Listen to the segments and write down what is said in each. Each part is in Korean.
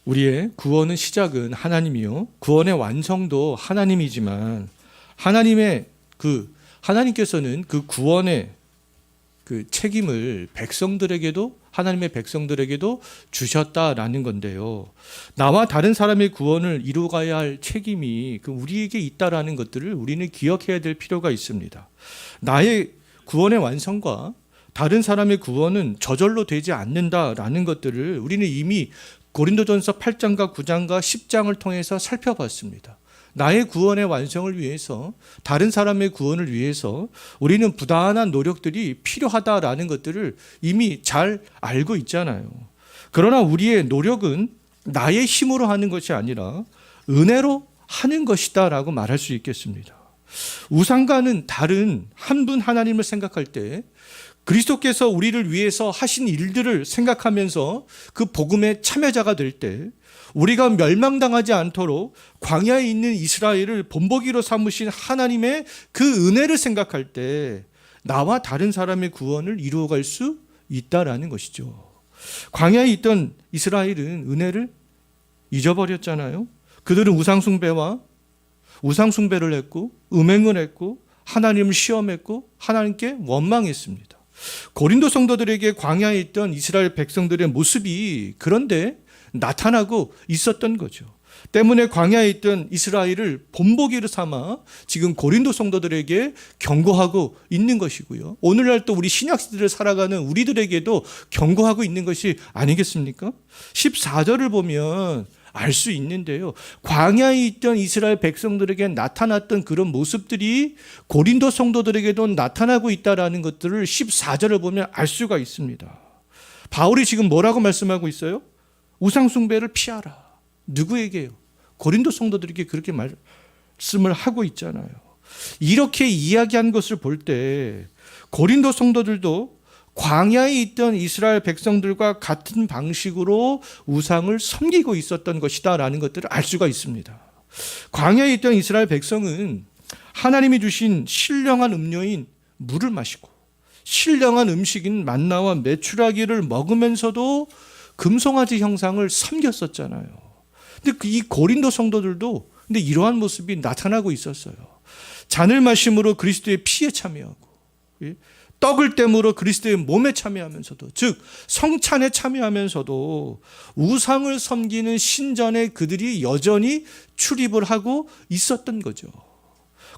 우리의 구원은 시작은 하나님이요, 구원의 완성도 하나님이지만 하나님께서는 그 구원의 그 책임을 하나님의 백성들에게도 주셨다라는 건데요. 나와 다른 사람의 구원을 이루어가야 할 책임이 우리에게 있다라는 것들을 우리는 기억해야 될 필요가 있습니다. 나의 구원의 완성과 다른 사람의 구원은 저절로 되지 않는다라는 것들을 우리는 이미 고린도전서 8장과 9장과 10장을 통해서 살펴봤습니다. 나의 구원의 완성을 위해서, 다른 사람의 구원을 위해서 우리는 부단한 노력들이 필요하다라는 것들을 이미 잘 알고 있잖아요. 그러나 우리의 노력은 나의 힘으로 하는 것이 아니라 은혜로 하는 것이다라고 말할 수 있겠습니다. 우상과는 다른 한 분 하나님을 생각할 때, 그리스도께서 우리를 위해서 하신 일들을 생각하면서 그 복음의 참여자가 될 때, 우리가 멸망당하지 않도록 광야에 있는 이스라엘을 본보기로 삼으신 하나님의 그 은혜를 생각할 때 나와 다른 사람의 구원을 이루어갈 수 있다라는 것이죠. 광야에 있던 이스라엘은 은혜를 잊어버렸잖아요. 그들은 우상숭배를 했고 음행을 했고 하나님을 시험했고 하나님께 원망했습니다. 고린도 성도들에게 광야에 있던 이스라엘 백성들의 모습이 그런데 나타나고 있었던 거죠. 때문에 광야에 있던 이스라엘을 본보기로 삼아 지금 고린도 성도들에게 경고하고 있는 것이고요. 오늘날 또 우리 신약시대를 살아가는 우리들에게도 경고하고 있는 것이 아니겠습니까? 14절을 보면 알 수 있는데요. 광야에 있던 이스라엘 백성들에게 나타났던 그런 모습들이 고린도 성도들에게도 나타나고 있다는 것들을 14절을 보면 알 수가 있습니다. 바울이 지금 뭐라고 말씀하고 있어요? 우상숭배를 피하라. 누구에게요? 고린도 성도들에게 그렇게 말씀을 하고 있잖아요. 이렇게 이야기한 것을 볼 때 고린도 성도들도 광야에 있던 이스라엘 백성들과 같은 방식으로 우상을 섬기고 있었던 것이다라는 것들을 알 수가 있습니다. 광야에 있던 이스라엘 백성은 하나님이 주신 신령한 음료인 물을 마시고 신령한 음식인 만나와 메추라기를 먹으면서도 금송아지 형상을 섬겼었잖아요. 근데 이 고린도 성도들도 이러한 모습이 나타나고 있었어요. 잔을 마심으로 그리스도의 피에 참여하고, 떡을 땜으로 그리스도의 몸에 참여하면서도, 즉 성찬에 참여하면서도 우상을 섬기는 신전에 그들이 여전히 출입을 하고 있었던 거죠.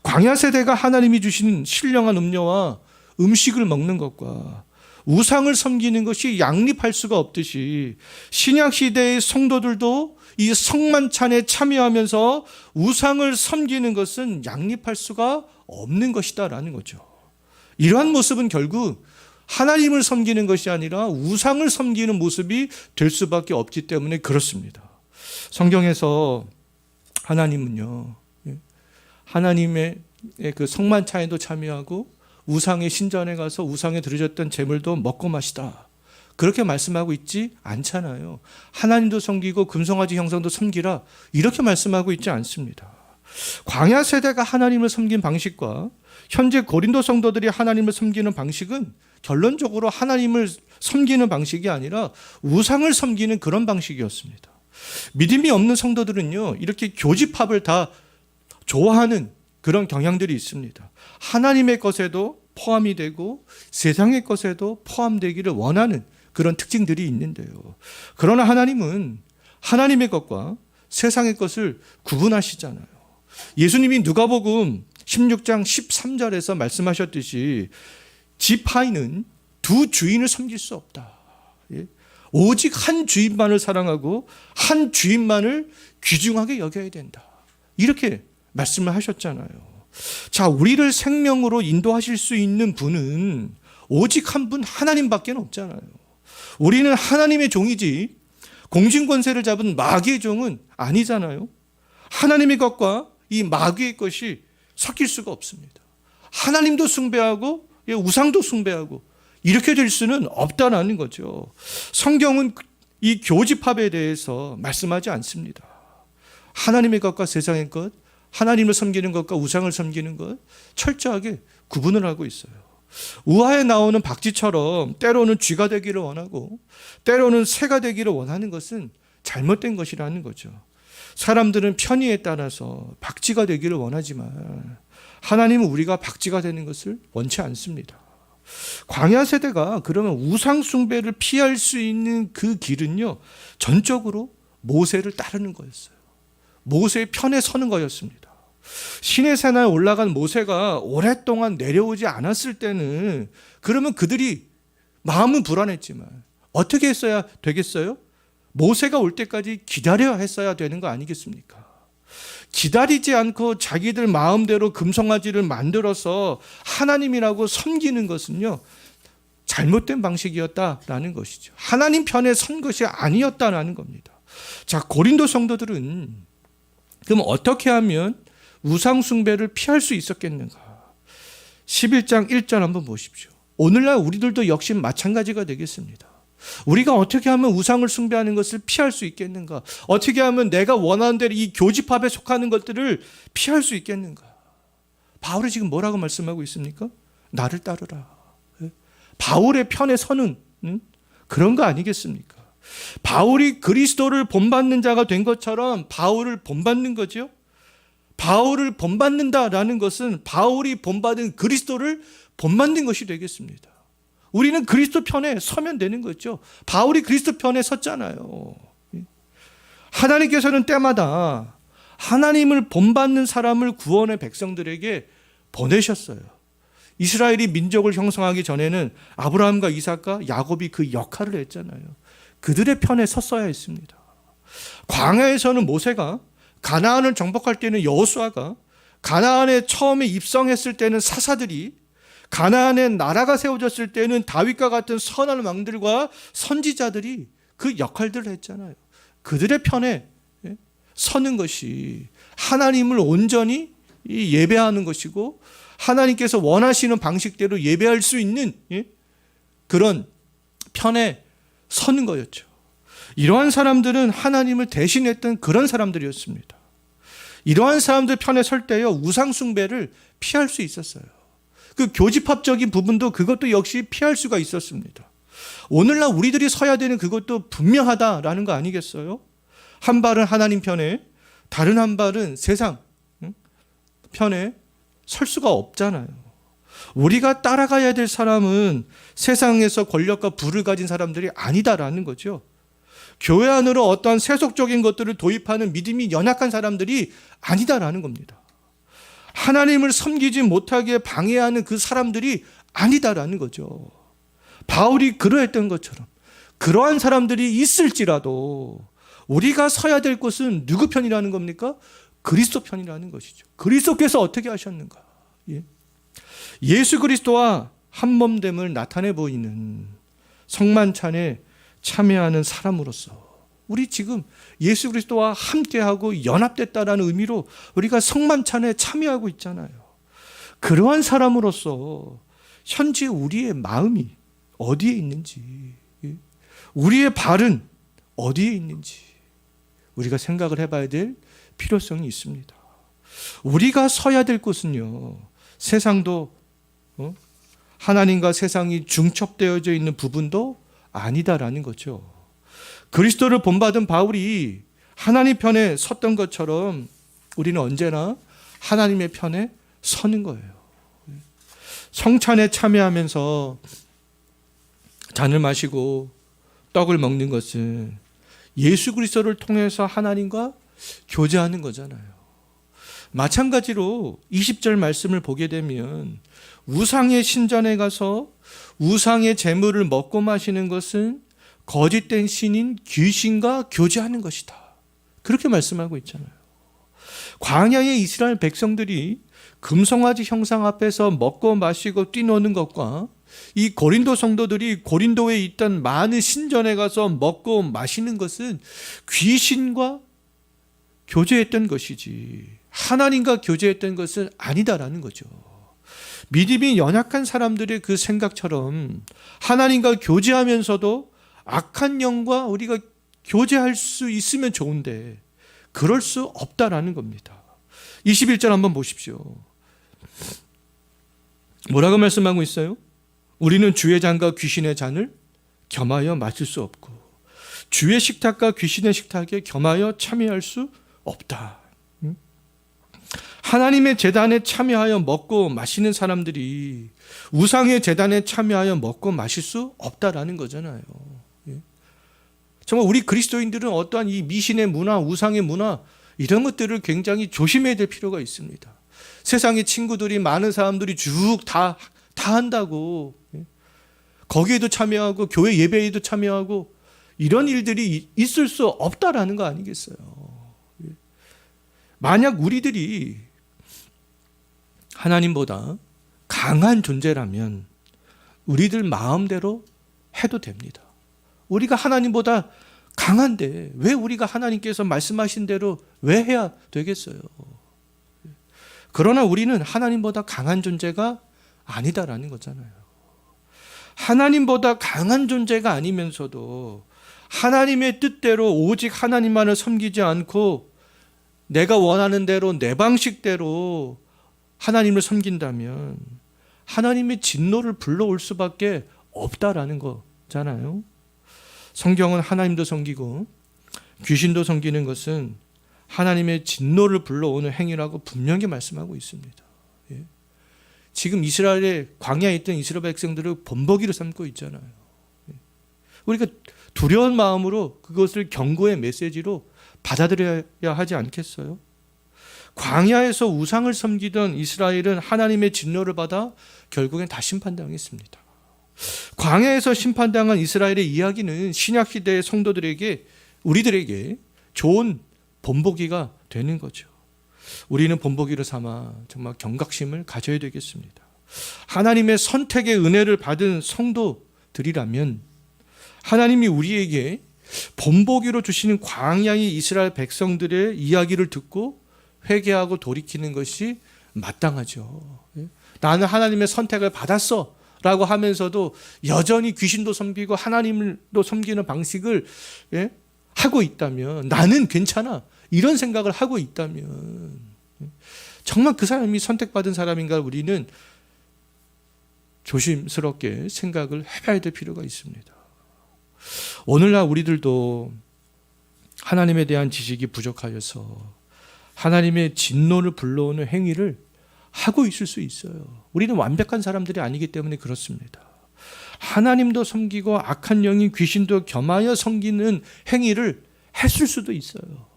광야 세대가 하나님이 주신 신령한 음료와 음식을 먹는 것과 우상을 섬기는 것이 양립할 수가 없듯이 신약시대의 성도들도 이 성만찬에 참여하면서 우상을 섬기는 것은 양립할 수가 없는 것이다라는 거죠. 이러한 모습은 결국 하나님을 섬기는 것이 아니라 우상을 섬기는 모습이 될 수밖에 없기 때문에 그렇습니다. 성경에서 하나님은요, 하나님의 그 성만찬에도 참여하고 우상의 신전에 가서 우상에 드려졌던 제물도 먹고 마시다, 그렇게 말씀하고 있지 않잖아요. 하나님도 섬기고 금송아지 형상도 섬기라, 이렇게 말씀하고 있지 않습니다. 광야 세대가 하나님을 섬긴 방식과 현재 고린도 성도들이 하나님을 섬기는 방식은 결론적으로 하나님을 섬기는 방식이 아니라 우상을 섬기는 그런 방식이었습니다. 믿음이 없는 성도들은요, 이렇게 교집합을 다 좋아하는 그런 경향들이 있습니다. 하나님의 것에도 포함이 되고 세상의 것에도 포함되기를 원하는 그런 특징들이 있는데요. 그러나 하나님은 하나님의 것과 세상의 것을 구분하시잖아요. 예수님이 누가복음 16장 13절에서 말씀하셨듯이 지파인은 두 주인을 섬길 수 없다. 오직 한 주인만을 사랑하고 한 주인만을 귀중하게 여겨야 된다, 이렇게 말씀을 하셨잖아요. 자, 우리를 생명으로 인도하실 수 있는 분은 오직 한 분 하나님밖에 없잖아요. 우리는 하나님의 종이지 공진권세를 잡은 마귀의 종은 아니잖아요. 하나님의 것과 이 마귀의 것이 섞일 수가 없습니다. 하나님도 숭배하고 우상도 숭배하고 이렇게 될 수는 없다는 거죠. 성경은 이 교집합에 대해서 말씀하지 않습니다. 하나님의 것과 세상의 것, 하나님을 섬기는 것과 우상을 섬기는 것, 철저하게 구분을 하고 있어요. 우화에 나오는 박쥐처럼 때로는 쥐가 되기를 원하고 때로는 새가 되기를 원하는 것은 잘못된 것이라는 거죠. 사람들은 편의에 따라서 박쥐가 되기를 원하지만 하나님은 우리가 박쥐가 되는 것을 원치 않습니다. 광야 세대가 그러면 우상 숭배를 피할 수 있는 그 길은요, 전적으로 모세를 따르는 거였어요. 모세의 편에 서는 거였습니다. 시내산에 올라간 모세가 오랫동안 내려오지 않았을 때는 그러면 그들이 마음은 불안했지만 어떻게 했어야 되겠어요? 모세가 올 때까지 기다려야 했어야 되는 거 아니겠습니까? 기다리지 않고 자기들 마음대로 금송아지를 만들어서 하나님이라고 섬기는 것은요, 잘못된 방식이었다라는 것이죠. 하나님 편에 선 것이 아니었다라는 겁니다. 자, 고린도 성도들은 그럼 어떻게 하면 우상 숭배를 피할 수 있었겠는가? 11장 1절 한번 보십시오. 오늘날 우리들도 역시 마찬가지가 되겠습니다. 우리가 어떻게 하면 우상을 숭배하는 것을 피할 수 있겠는가? 어떻게 하면 내가 원하는 대로 이 교집합에 속하는 것들을 피할 수 있겠는가? 바울이 지금 뭐라고 말씀하고 있습니까? 나를 따르라. 바울의 편에 서는 그런 거 아니겠습니까? 바울이 그리스도를 본받는 자가 된 것처럼 바울을 본받는 거죠. 바울을 본받는다라는 것은 바울이 본받은 그리스도를 본받는 것이 되겠습니다. 우리는 그리스도 편에 서면 되는 거죠. 바울이 그리스도 편에 섰잖아요. 하나님께서는 때마다 하나님을 본받는 사람을 구원의 백성들에게 보내셨어요. 이스라엘이 민족을 형성하기 전에는 아브라함과 이삭과 야곱이 그 역할을 했잖아요. 그들의 편에 섰어야 했습니다. 광야에서는 모세가, 가나안을 정복할 때는 여호수아가, 가나안에 처음에 입성했을 때는 사사들이, 가나안에 나라가 세워졌을 때는 다윗과 같은 선한 왕들과 선지자들이 그 역할들을 했잖아요. 그들의 편에 서는 것이 하나님을 온전히 예배하는 것이고 하나님께서 원하시는 방식대로 예배할 수 있는 그런 편에 서는 거였죠. 이러한 사람들은 하나님을 대신했던 그런 사람들이었습니다. 이러한 사람들 편에 설 때요, 우상 숭배를 피할 수 있었어요. 그 교집합적인 부분도 그것도 역시 피할 수가 있었습니다. 오늘날 우리들이 서야 되는 그것도 분명하다라는 거 아니겠어요? 한 발은 하나님 편에, 다른 한 발은 세상 편에 설 수가 없잖아요. 우리가 따라가야 될 사람은 세상에서 권력과 부를 가진 사람들이 아니다라는 거죠. 교회 안으로 어떠한 세속적인 것들을 도입하는 믿음이 연약한 사람들이 아니다라는 겁니다. 하나님을 섬기지 못하게 방해하는 그 사람들이 아니다라는 거죠. 바울이 그러했던 것처럼 그러한 사람들이 있을지라도 우리가 서야 될 곳은 누구 편이라는 겁니까? 그리스도 편이라는 것이죠. 그리스도께서 어떻게 하셨는가? 예수 그리스도와 한몸됨을 나타내 보이는 성만찬에 참여하는 사람으로서 우리 지금 예수 그리스도와 함께하고 연합됐다라는 의미로 우리가 성만찬에 참여하고 있잖아요. 그러한 사람으로서 현재 우리의 마음이 어디에 있는지, 우리의 발은 어디에 있는지 우리가 생각을 해봐야 될 필요성이 있습니다. 우리가 서야 될 곳은요, 세상도 하나님과 세상이 중첩되어져 있는 부분도 아니다라는 거죠. 그리스도를 본받은 바울이 하나님 편에 섰던 것처럼 우리는 언제나 하나님의 편에 서는 거예요. 성찬에 참여하면서 잔을 마시고 떡을 먹는 것은 예수 그리스도를 통해서 하나님과 교제하는 거잖아요. 마찬가지로 20절 말씀을 보게 되면 우상의 신전에 가서 우상의 제물을 먹고 마시는 것은 거짓된 신인 귀신과 교제하는 것이다. 그렇게 말씀하고 있잖아요. 광야의 이스라엘 백성들이 금송아지 형상 앞에서 먹고 마시고 뛰노는 것과 이 고린도 성도들이 고린도에 있던 많은 신전에 가서 먹고 마시는 것은 귀신과 교제했던 것이지 하나님과 교제했던 것은 아니다라는 거죠. 믿음이 연약한 사람들의 그 생각처럼 하나님과 교제하면서도 악한 영과 우리가 교제할 수 있으면 좋은데 그럴 수 없다라는 겁니다. 21절 한번 보십시오. 뭐라고 말씀하고 있어요? 우리는 주의 잔과 귀신의 잔을 겸하여 마실 수 없고 주의 식탁과 귀신의 식탁에 겸하여 참여할 수 없다. 하나님의 제단에 참여하여 먹고 마시는 사람들이 우상의 제단에 참여하여 먹고 마실 수 없다라는 거잖아요. 정말 우리 그리스도인들은 어떠한 이 미신의 문화, 우상의 문화 이런 것들을 굉장히 조심해야 될 필요가 있습니다. 세상의 친구들이 많은 사람들이 쭉 다 한다고 거기에도 참여하고 교회 예배에도 참여하고 이런 일들이 있을 수 없다라는 거 아니겠어요? 만약 우리들이 하나님보다 강한 존재라면 우리들 마음대로 해도 됩니다. 우리가 하나님보다 강한데 왜 우리가 하나님께서 말씀하신 대로 왜 해야 되겠어요? 그러나 우리는 하나님보다 강한 존재가 아니다라는 거잖아요. 하나님보다 강한 존재가 아니면서도 하나님의 뜻대로 오직 하나님만을 섬기지 않고 내가 원하는 대로 내 방식대로 하나님을 섬긴다면 하나님의 진노를 불러올 수밖에 없다라는 거잖아요. 성경은 하나님도 섬기고 귀신도 섬기는 것은 하나님의 진노를 불러오는 행위라고 분명히 말씀하고 있습니다. 지금 이스라엘의 광야에 있던 이스라엘 백성들을 본보기로 삼고 있잖아요. 우리가 두려운 마음으로 그것을 경고의 메시지로 받아들여야 하지 않겠어요? 광야에서 우상을 섬기던 이스라엘은 하나님의 진노를 받아 결국엔 다 심판당했습니다. 광야에서 심판당한 이스라엘의 이야기는 신약시대의 성도들에게 우리들에게 좋은 본보기가 되는 거죠. 우리는 본보기로 삼아 정말 경각심을 가져야 되겠습니다. 하나님의 선택의 은혜를 받은 성도들이라면 하나님이 우리에게 본보기로 주시는 광야의 이스라엘 백성들의 이야기를 듣고 회개하고 돌이키는 것이 마땅하죠. 나는 하나님의 선택을 받았어 라고 하면서도 여전히 귀신도 섬기고 하나님도 섬기는 방식을 하고 있다면, 나는 괜찮아 이런 생각을 하고 있다면 정말 그 사람이 선택받은 사람인가 우리는 조심스럽게 생각을 해봐야 될 필요가 있습니다. 오늘날 우리들도 하나님에 대한 지식이 부족하여서 하나님의 진노를 불러오는 행위를 하고 있을 수 있어요. 우리는 완벽한 사람들이 아니기 때문에 그렇습니다. 하나님도 섬기고 악한 영인 귀신도 겸하여 섬기는 행위를 했을 수도 있어요.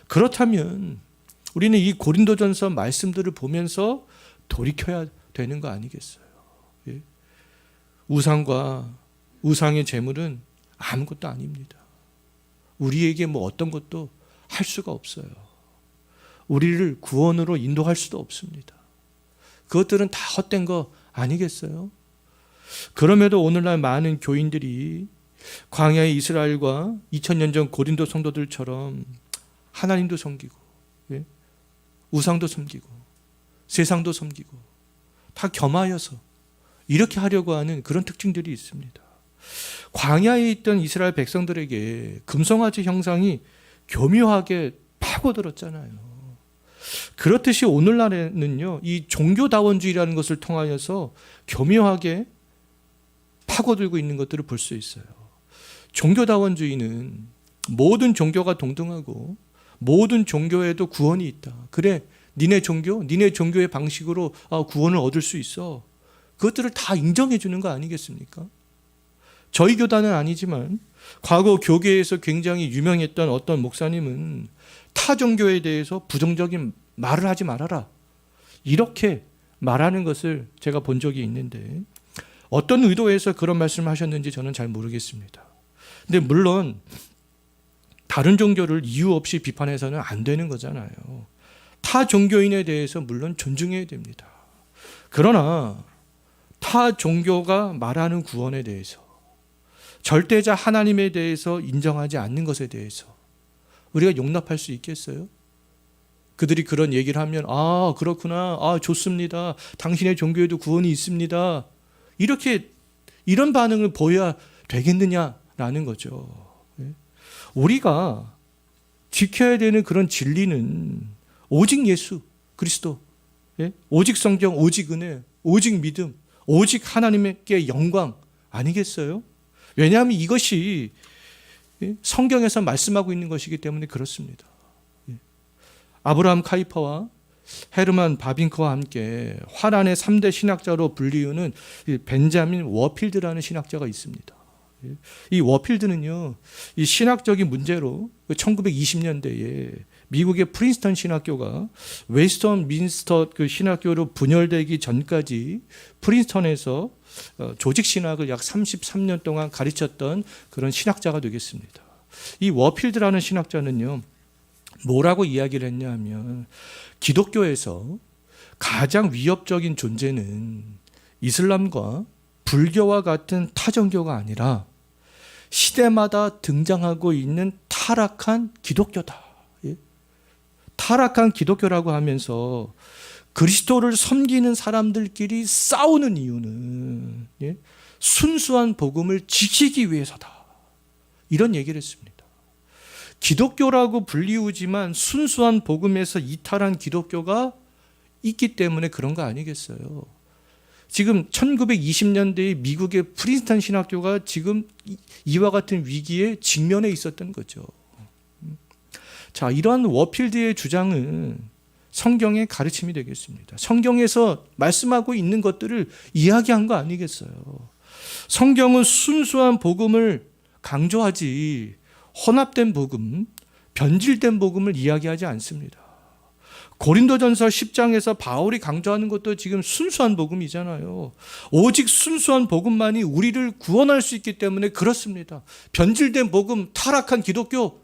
그렇다면 우리는 이 고린도전서 말씀들을 보면서 돌이켜야 되는 거 아니겠어요? 우상과 우상의 제물은 아무것도 아닙니다. 우리에게 뭐 어떤 것도 할 수가 없어요. 우리를 구원으로 인도할 수도 없습니다. 그것들은 다 헛된 거 아니겠어요? 그럼에도 오늘날 많은 교인들이 광야의 이스라엘과 2000년 전 고린도 성도들처럼 하나님도 섬기고 우상도 섬기고 세상도 섬기고 다 겸하여서 이렇게 하려고 하는 그런 특징들이 있습니다. 광야에 있던 이스라엘 백성들에게 금송아지 형상이 교묘하게 파고들었잖아요. 그렇듯이 오늘날에는요, 이 종교다원주의라는 것을 통하여서 교묘하게 파고들고 있는 것들을 볼 수 있어요. 종교다원주의는 모든 종교가 동등하고 모든 종교에도 구원이 있다. 그래, 니네 종교의 방식으로 구원을 얻을 수 있어. 그것들을 다 인정해 주는 거 아니겠습니까? 저희 교단은 아니지만 과거 교계에서 굉장히 유명했던 어떤 목사님은 타 종교에 대해서 부정적인 말을 하지 말아라, 이렇게 말하는 것을 제가 본 적이 있는데 어떤 의도에서 그런 말씀을 하셨는지 저는 잘 모르겠습니다. 근데 물론 다른 종교를 이유 없이 비판해서는 안 되는 거잖아요. 타 종교인에 대해서 물론 존중해야 됩니다. 그러나 타 종교가 말하는 구원에 대해서, 절대자 하나님에 대해서 인정하지 않는 것에 대해서 우리가 용납할 수 있겠어요? 그들이 그런 얘기를 하면 그렇구나, 좋습니다, 당신의 종교에도 구원이 있습니다, 이런 반응을 보여야 되겠느냐라는 거죠. 우리가 지켜야 되는 그런 진리는 오직 예수 그리스도, 오직 성경, 오직 은혜, 오직 믿음, 오직 하나님께 영광 아니겠어요? 왜냐하면 이것이 성경에서 말씀하고 있는 것이기 때문에 그렇습니다. 아브라함 카이퍼와 헤르만 바빙크와 함께 화란의 3대 신학자로 불리우는 벤자민 워필드라는 신학자가 있습니다. 이 워필드는요, 이 신학적인 문제로 1920년대에 미국의 프린스턴 신학교가 웨스턴 민스터 그 신학교로 분열되기 전까지 프린스턴에서 조직 신학을 약 33년 동안 가르쳤던 그런 신학자가 되겠습니다. 이 워필드라는 신학자는요, 뭐라고 이야기를 했냐 하면, 기독교에서 가장 위협적인 존재는 이슬람과 불교와 같은 타종교가 아니라 시대마다 등장하고 있는 타락한 기독교다. 타락한 기독교라고 하면서 그리스도를 섬기는 사람들끼리 싸우는 이유는 순수한 복음을 지키기 위해서다. 이런 얘기를 했습니다. 기독교라고 불리우지만 순수한 복음에서 이탈한 기독교가 있기 때문에 그런 거 아니겠어요? 지금 1920년대의 미국의 프린스턴 신학교가 지금 이와 같은 위기에 직면해 있었던 거죠. 자, 이러한 워필드의 주장은 성경의 가르침이 되겠습니다. 성경에서 말씀하고 있는 것들을 이야기한 거 아니겠어요? 성경은 순수한 복음을 강조하지 혼합된 복음, 변질된 복음을 이야기하지 않습니다. 고린도전서 10장에서 바울이 강조하는 것도 지금 순수한 복음이잖아요. 오직 순수한 복음만이 우리를 구원할 수 있기 때문에 그렇습니다. 변질된 복음, 타락한 기독교,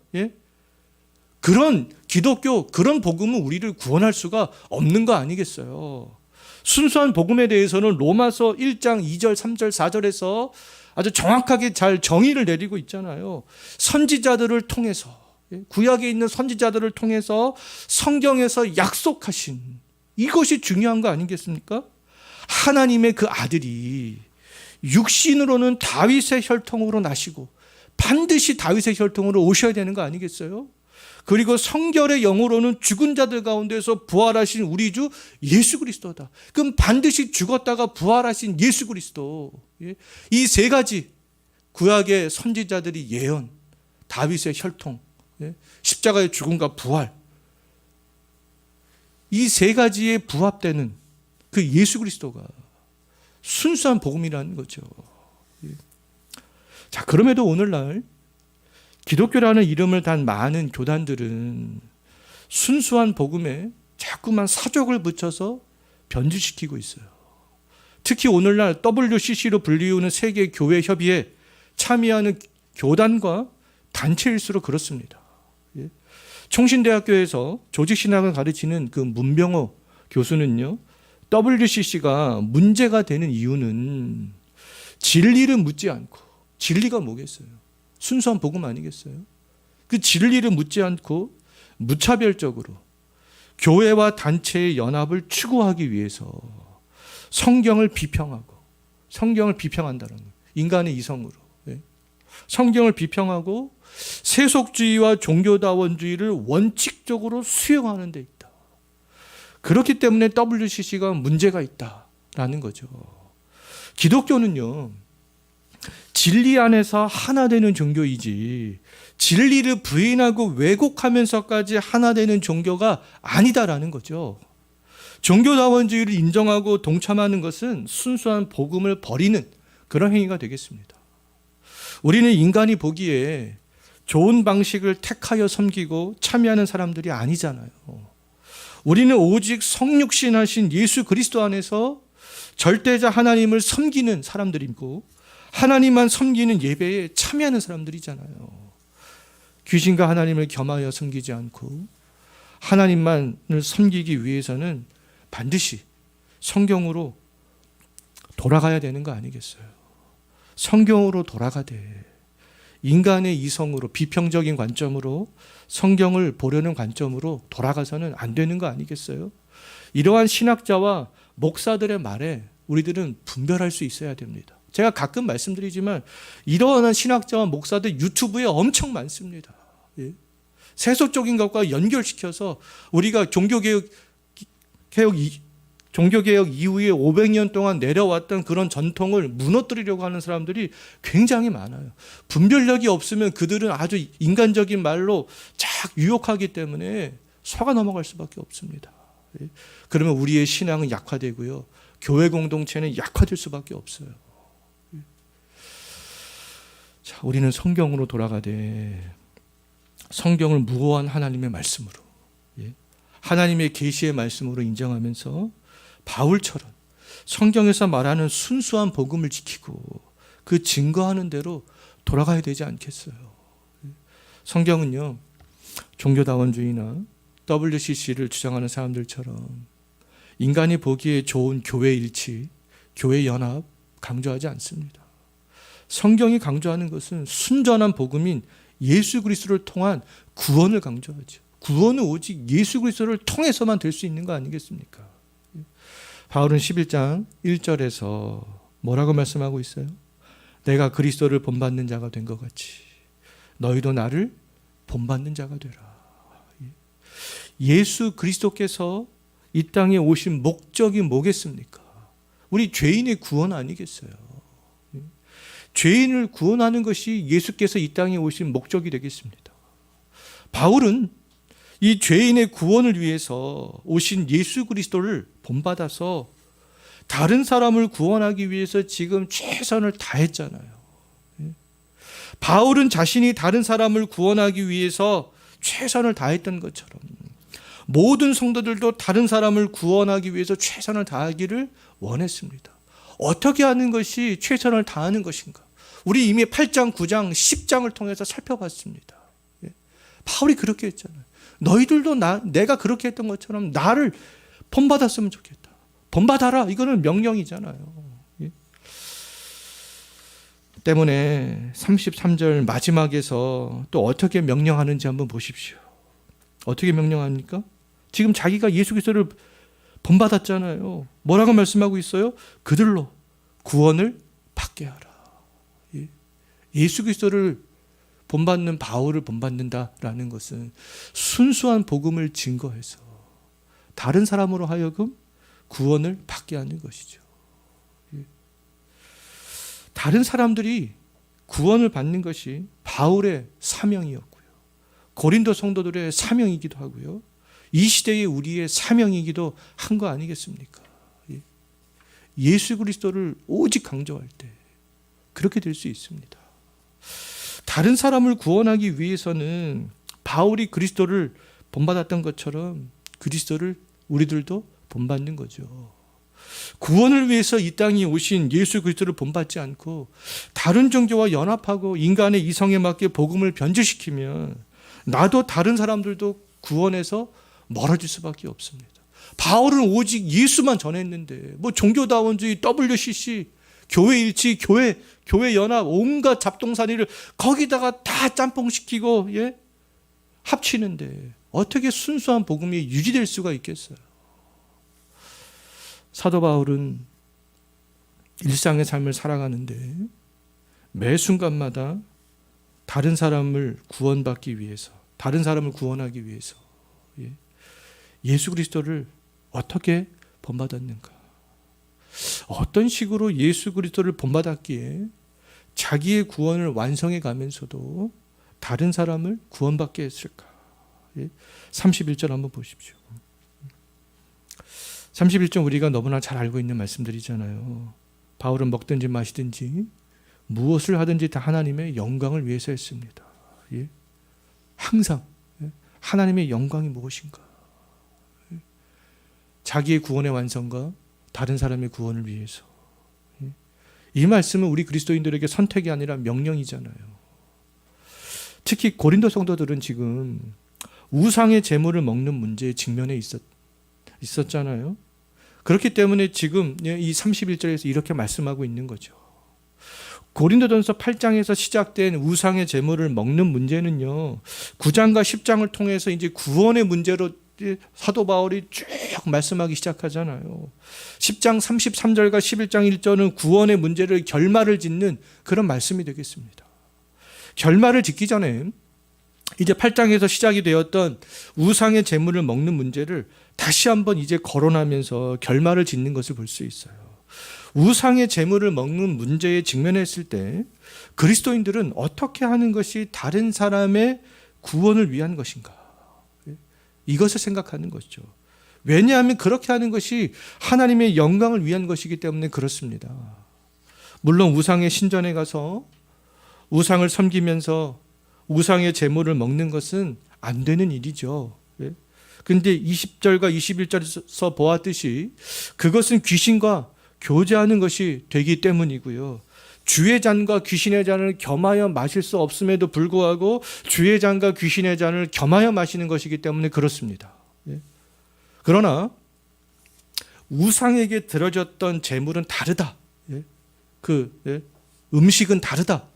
그런 기독교, 그런 복음은 우리를 구원할 수가 없는 거 아니겠어요? 순수한 복음에 대해서는 로마서 1장 2절, 3절, 4절에서 아주 정확하게 잘 정의를 내리고 있잖아요. 선지자들을 통해서, 구약에 있는 선지자들을 통해서 성경에서 약속하신 이것이 중요한 거 아니겠습니까? 하나님의 그 아들이 육신으로는 다윗의 혈통으로 나시고 반드시 다윗의 혈통으로 오셔야 되는 거 아니겠어요? 그리고 성결의 영으로는 죽은 자들 가운데서 부활하신 우리 주 예수 그리스도다. 그럼 반드시 죽었다가 부활하신 예수 그리스도. 이 세 가지 구약의 선지자들이 예언, 다윗의 혈통, 십자가의 죽음과 부활, 이 세 가지에 부합되는 그 예수 그리스도가 순수한 복음이라는 거죠. 자, 그럼에도 오늘날 기독교라는 이름을 단 많은 교단들은 순수한 복음에 자꾸만 사족을 붙여서 변질시키고 있어요. 특히 오늘날 WCC로 불리우는 세계 교회 협의에 참여하는 교단과 단체일수록 그렇습니다. 총신대학교에서 조직신학을 가르치는 그 문병호 교수는요, WCC가 문제가 되는 이유는 진리를 묻지 않고, 진리가 뭐겠어요? 순수한 복음 아니겠어요? 그 진리를 묻지 않고 무차별적으로 교회와 단체의 연합을 추구하기 위해서 성경을 비평하고, 성경을 비평한다는 거예요. 인간의 이성으로. 성경을 비평하고 세속주의와 종교다원주의를 원칙적으로 수용하는 데 있다. 그렇기 때문에 WCC가 문제가 있다라는 거죠. 기독교는요, 진리 안에서 하나 되는 종교이지 진리를 부인하고 왜곡하면서까지 하나 되는 종교가 아니다라는 거죠. 종교다원주의를 인정하고 동참하는 것은 순수한 복음을 버리는 그런 행위가 되겠습니다. 우리는 인간이 보기에 좋은 방식을 택하여 섬기고 참여하는 사람들이 아니잖아요. 우리는 오직 성육신하신 예수 그리스도 안에서 절대자 하나님을 섬기는 사람들이고 하나님만 섬기는 예배에 참여하는 사람들이잖아요. 귀신과 하나님을 겸하여 섬기지 않고 하나님만을 섬기기 위해서는 반드시 성경으로 돌아가야 되는 거 아니겠어요? 성경으로 돌아가되 인간의 이성으로 비평적인 관점으로 성경을 보려는 관점으로 돌아가서는 안 되는 거 아니겠어요? 이러한 신학자와 목사들의 말에 우리들은 분별할 수 있어야 됩니다. 제가 가끔 말씀드리지만 이러한 신학자와 목사들 유튜브에 엄청 많습니다. 세속적인 것과 연결시켜서 우리가 종교개혁 종교개혁 이후에 500년 동안 내려왔던 그런 전통을 무너뜨리려고 하는 사람들이 굉장히 많아요. 분별력이 없으면 그들은 아주 인간적인 말로 쫙 유혹하기 때문에 속아 넘어갈 수밖에 없습니다. 그러면 우리의 신앙은 약화되고요. 교회 공동체는 약화될 수밖에 없어요. 자, 우리는 성경으로 돌아가되 성경을 무고한 하나님의 말씀으로, 하나님의 계시의 말씀으로 인정하면서 바울처럼 성경에서 말하는 순수한 복음을 지키고 그 증거하는 대로 돌아가야 되지 않겠어요. 성경은요, 종교다원주의나 WCC를 주장하는 사람들처럼 인간이 보기에 좋은 교회 일치, 교회 연합 강조하지 않습니다. 성경이 강조하는 것은 순전한 복음인 예수 그리스도를 통한 구원을 강조하죠. 구원은 오직 예수 그리스도를 통해서만 될 수 있는 거 아니겠습니까? 바울은 11장 1절에서 뭐라고 말씀하고 있어요? 내가 그리스도를 본받는 자가 된 것 같이 너희도 나를 본받는 자가 되라. 예수 그리스도께서 이 땅에 오신 목적이 뭐겠습니까? 우리 죄인의 구원 아니겠어요? 죄인을 구원하는 것이 예수께서 이 땅에 오신 목적이 되겠습니다. 바울은 이 죄인의 구원을 위해서 오신 예수 그리스도를 본받아서 다른 사람을 구원하기 위해서 지금 최선을 다했잖아요. 바울은 자신이 다른 사람을 구원하기 위해서 최선을 다했던 것처럼 모든 성도들도 다른 사람을 구원하기 위해서 최선을 다하기를 원했습니다. 어떻게 하는 것이 최선을 다하는 것인가? 우리 이미 8장, 9장, 10장을 통해서 살펴봤습니다. 바울이 그렇게 했잖아요. 너희들도 내가 그렇게 했던 것처럼 나를 본받았으면 좋겠다. 본받아라. 이거는 명령이잖아요. 때문에 33절 마지막에서 또 어떻게 명령하는지 한번 보십시오. 어떻게 명령합니까? 지금 자기가 예수 그리스도를 본받았잖아요. 뭐라고 말씀하고 있어요? 그들로 구원을 받게 하라. 예수 그리스도를 본받는 바울을 본받는다라는 것은 순수한 복음을 증거해서 다른 사람으로 하여금 구원을 받게 하는 것이죠. 다른 사람들이 구원을 받는 것이 바울의 사명이었고요. 고린도 성도들의 사명이기도 하고요. 이 시대의 우리의 사명이기도 한 거 아니겠습니까? 예수 그리스도를 오직 강조할 때 그렇게 될 수 있습니다. 다른 사람을 구원하기 위해서는 바울이 그리스도를 본받았던 것처럼 그리스도를 우리들도 본받는 거죠. 구원을 위해서 이 땅에 오신 예수 그리스도를 본받지 않고 다른 종교와 연합하고 인간의 이성에 맞게 복음을 변질시키면 나도 다른 사람들도 구원에서 멀어질 수밖에 없습니다. 바울은 오직 예수만 전했는데 뭐 종교다원주의, WCC, 교회 일치, 교회 연합, 온갖 잡동사니를 거기다가 다 짬뽕시키고 합치는데 어떻게 순수한 복음이 유지될 수가 있겠어요? 사도 바울은 일상의 삶을 살아가는데 매 순간마다 다른 사람을 구원받기 위해서, 다른 사람을 구원하기 위해서 예수 그리스도를 어떻게 본받았는가? 어떤 식으로 예수 그리스도를 본받았기에 자기의 구원을 완성해 가면서도 다른 사람을 구원받게 했을까? 31절 한번 보십시오. 31절 우리가 너무나 잘 알고 있는 말씀들이잖아요. 바울은 먹든지 마시든지 무엇을 하든지 다 하나님의 영광을 위해서 했습니다. 항상 하나님의 영광이 무엇인가? 자기의 구원의 완성과 다른 사람의 구원을 위해서. 이 말씀은 우리 그리스도인들에게 선택이 아니라 명령이잖아요. 특히 고린도 성도들은 지금 우상의 제물을 먹는 문제에 직면해 있었잖아요. 그렇기 때문에 지금 이 31절에서 이렇게 말씀하고 있는 거죠. 고린도전서 8장에서 시작된 우상의 제물을 먹는 문제는요, 9장과 10장을 통해서 이제 구원의 문제로 사도 바울이 쭉 말씀하기 시작하잖아요. 10장 33절과 11장 1절은 구원의 문제를 결말을 짓는 그런 말씀이 되겠습니다. 결말을 짓기 전에 이제 8장에서 시작이 되었던 우상의 제물을 먹는 문제를 다시 한번 이제 거론하면서 결말을 짓는 것을 볼 수 있어요. 우상의 제물을 먹는 문제에 직면했을 때 그리스도인들은 어떻게 하는 것이 다른 사람의 구원을 위한 것인가? 이것을 생각하는 것이죠. 왜냐하면 그렇게 하는 것이 하나님의 영광을 위한 것이기 때문에 그렇습니다. 물론 우상의 신전에 가서 우상을 섬기면서 우상의 제물을 먹는 것은 안 되는 일이죠. 그런데 20절과 21절에서 보았듯이 그것은 귀신과 교제하는 것이 되기 때문이고요. 주의 잔과 귀신의 잔을 겸하여 마실 수 없음에도 불구하고 주의 잔과 귀신의 잔을 겸하여 마시는 것이기 때문에 그렇습니다. 그러나 우상에게 드려졌던 제물은 다르다. 음식은 다르다.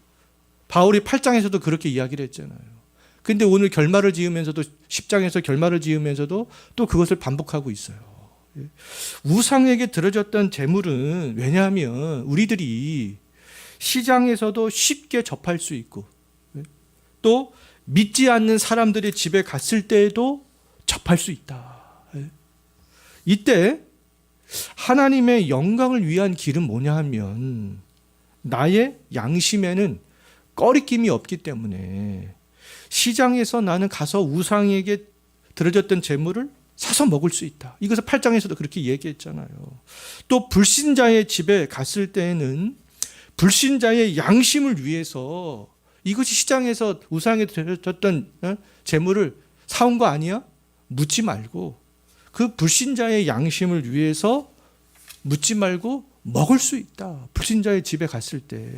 바울이 8장에서도 그렇게 이야기를 했잖아요. 근데 오늘 결말을 지으면서도 10장에서 결말을 지으면서도 또 그것을 반복하고 있어요. 우상에게 드려졌던 제물은 왜냐하면 우리들이 시장에서도 쉽게 접할 수 있고 또 믿지 않는 사람들의 집에 갔을 때에도 접할 수 있다. 이때 하나님의 영광을 위한 길은 뭐냐 하면 나의 양심에는 꺼리낌이 없기 때문에 시장에서 나는 가서 우상에게 드려졌던 제물을 사서 먹을 수 있다. 이것을 8장에서도 그렇게 얘기했잖아요. 또 불신자의 집에 갔을 때에는 불신자의 양심을 위해서 이것이 시장에서 우상에 드려졌던 제물을 사온 거 아니야? 묻지 말고 그 불신자의 양심을 위해서 묻지 말고 먹을 수 있다. 불신자의 집에 갔을 때.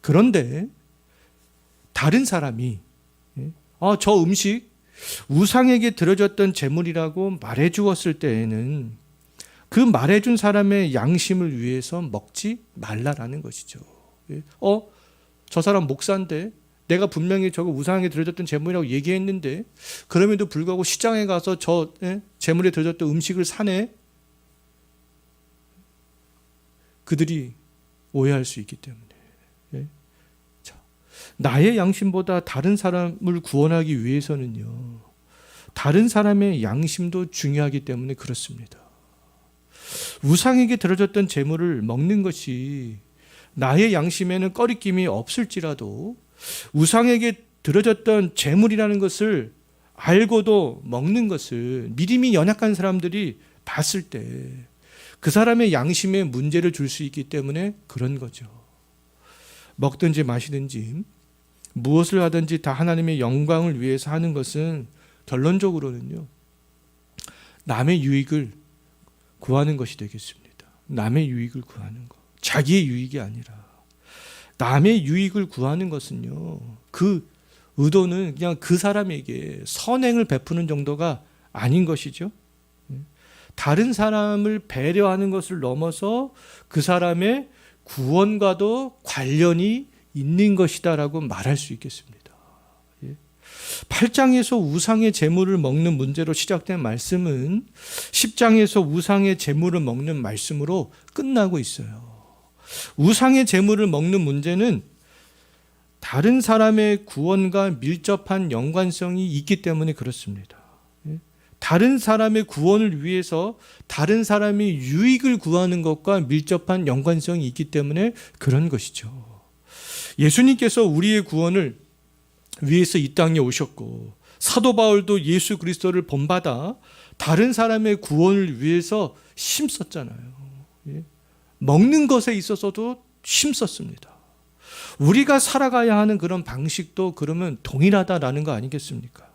그런데 다른 사람이 저 음식 우상에게 드려졌던 제물이라고 말해 주었을 때에는 그 말해준 사람의 양심을 위해서 먹지 말라라는 것이죠. 저 사람 목사인데 내가 분명히 저거 우상에게 드려졌던 제물이라고 얘기했는데 그럼에도 불구하고 시장에 가서 저 제물에 드려졌던 음식을 사네. 그들이 오해할 수 있기 때문에. 나의 양심보다 다른 사람을 구원하기 위해서는요, 다른 사람의 양심도 중요하기 때문에 그렇습니다. 우상에게 드려졌던 제물을 먹는 것이 나의 양심에는 꺼리낌이 없을지라도 우상에게 드려졌던 제물이라는 것을 알고도 먹는 것을 믿음이 연약한 사람들이 봤을 때 그 사람의 양심에 문제를 줄 수 있기 때문에 그런 거죠. 먹든지 마시든지 무엇을 하든지 다 하나님의 영광을 위해서 하는 것은 결론적으로는요, 남의 유익을 구하는 것이 되겠습니다. 남의 유익을 구하는 것. 자기의 유익이 아니라 남의 유익을 구하는 것은요, 그 의도는 그냥 그 사람에게 선행을 베푸는 정도가 아닌 것이죠. 다른 사람을 배려하는 것을 넘어서 그 사람의 구원과도 관련이 있는 것이다라고 말할 수 있겠습니다. 8장에서 우상의 제물을 먹는 문제로 시작된 말씀은 10장에서 우상의 제물을 먹는 말씀으로 끝나고 있어요. 우상의 제물을 먹는 문제는 다른 사람의 구원과 밀접한 연관성이 있기 때문에 그렇습니다. 다른 사람의 구원을 위해서 다른 사람의 유익을 구하는 것과 밀접한 연관성이 있기 때문에 그런 것이죠. 예수님께서 우리의 구원을 위해서 이 땅에 오셨고 사도 바울도 예수 그리스도를 본받아 다른 사람의 구원을 위해서 힘썼잖아요. 먹는 것에 있어서도 힘썼습니다. 우리가 살아가야 하는 그런 방식도 그러면 동일하다라는 거 아니겠습니까?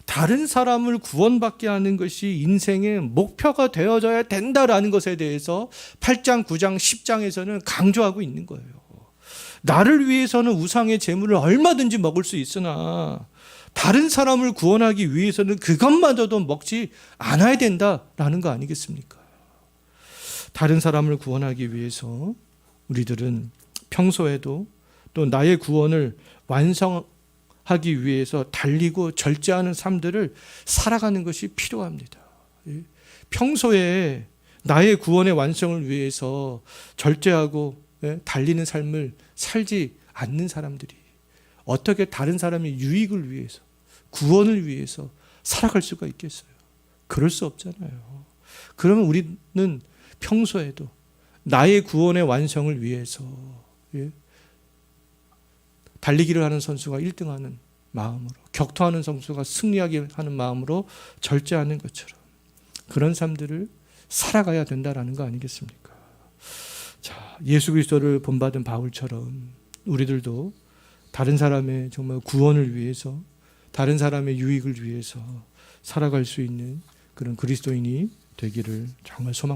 다른 사람을 구원받게 하는 것이 인생의 목표가 되어져야 된다라는 것에 대해서 8장, 9장, 10장에서는 강조하고 있는 거예요. 나를 위해서는 우상의 제물을 얼마든지 먹을 수 있으나 다른 사람을 구원하기 위해서는 그것마저도 먹지 않아야 된다라는 거 아니겠습니까? 다른 사람을 구원하기 위해서 우리들은 평소에도 또 나의 구원을 완성하기 위해서 달리고 절제하는 삶들을 살아가는 것이 필요합니다. 평소에 나의 구원의 완성을 위해서 절제하고 달리는 삶을 살지 않는 사람들이 어떻게 다른 사람의 유익을 위해서, 구원을 위해서 살아갈 수가 있겠어요? 그럴 수 없잖아요. 그러면 우리는 평소에도 나의 구원의 완성을 위해서 달리기를 하는 선수가 1등하는 마음으로, 격투하는 선수가 승리하게 하는 마음으로 절제하는 것처럼 그런 삶들을 살아가야 된다라는 거 아니겠습니까? 자, 예수 그리스도를 본받은 바울처럼 우리들도 다른 사람의 정말 구원을 위해서, 다른 사람의 유익을 위해서 살아갈 수 있는 그런 그리스도인이 되기를 정말 소망합니다.